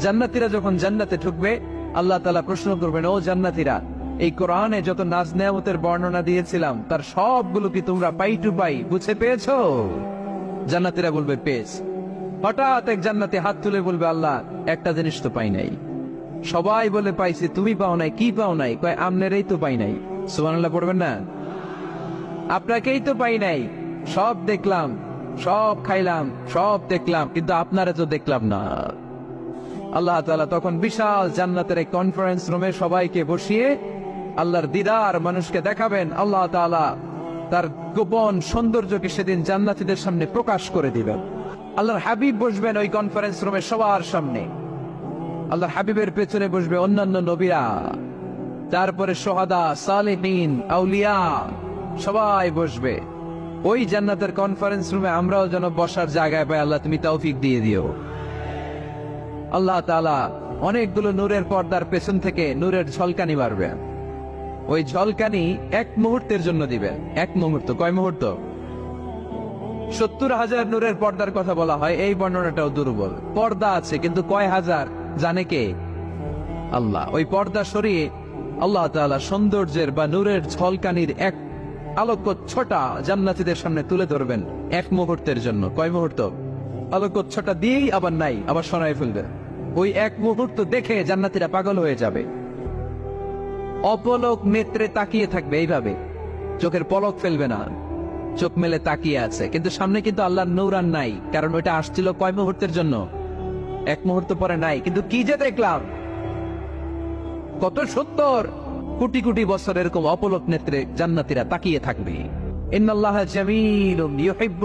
জান্নাতীরা যখন জান্নাতে ঢুকবে আল্লাহ তাআলা প্রশ্ন করবেন, ও জান্নাতীরা, এই কোরআনে যত নাজ নেয়ামতের বর্ণনা দিয়েছিলাম তার সবগুলো কি তোমরা পাই টু পাই বুঝে পেয়েছো? জান্নাতীরা বলবে পেয়েছি। হঠাৎ এক জান্নাতি হাত তুলে বলবে, আল্লাহ একটা জিনিস তো পাই নাই। সবাই বলে পাইছি, তুমি পাও নাই। কি পাও নাই? কয় আমনেরই তো পাই নাই। সুবহানাল্লাহ পড়বেন না? আপনাকেই তো পাই নাই। সব দেখলাম, সব খাইলাম, সব দেখলাম, কিন্তু আপনারা তো দেখলাম না। আল্লাহ তাআলা তখন বিশাল জান্নাতের এক কনফারেন্স রুমে সবাইকে বসিয়ে আল্লাহর দিদার মানুষকে দেখাবেন। আল্লাহ তাআলা তার গোপন সৌন্দর্যকে সেদিন জান্নাতীদের সামনে প্রকাশ করে দিবেন। আল্লাহর হাবিব বসবেন ওই কনফারেন্স রুমে সবার সামনে। আল্লাহর হাবিবের পেছনে বসবে অন্যান্য নবীরা, তারপরে সোহাদা, সালেহিন, আউলিয়া সবাই বসবে। ওই জান্নাতের কনফারেন্স রুমে আমরাও যেন বসার জায়গায় পাই, আল্লাহ তুমি তৌফিক দিয়ে দিও। আল্লাহ তাআলা অনেকগুলো নূরের পর্দার পেছন থেকে নূরের ঝলকানি মারবেন। ওই ঝলকানি এক মুহূর্তের জন্য দিবেন। এক মুহূর্ত। কয় মুহূর্ত? 70,000 নূরের পর্দার কথা বলা হয়, এই বর্ণনাটাও দুর্বল। পর্দা আছে কিন্তু কয় হাজার জানে কে? আল্লাহ। ওই পর্দা সরিয়ে আল্লাহ তাআলা সৌন্দর্যের বা নূরের ঝলকানির এক আলোকচ্ছটা জান্নাতীদের সামনে তুলে ধরবেন এক মুহূর্তের জন্য। কয় মুহূর্ত? আলোকচ্ছটা দিয়েই আবার নাই, আবার সরাই ফেলবে। ওই এক মুহূর্ত দেখে জান্নাতীরা পাগল হয়ে যাবে, অপলক নেত্রে তাকিয়ে থাকবে। এইভাবে চোখের পলক ফেলবে না, চোখ মেলে তাকিয়ে আছে। কিন্তু সামনে কিন্তু আল্লাহর নূর আর নাই, কারণ ওইটা আসছিল কয় মুহূর্তের জন্য? এক মুহূর্ত পরে নাই। কিন্তু কি যে দেখলাম, কত 70 কোটি কোটি বছর এরকম অপলক নেত্রে জান্নাতীরা তাকিয়ে থাকবে। ইন্নাল্লাহা জামিলুন ইউহিব্বুল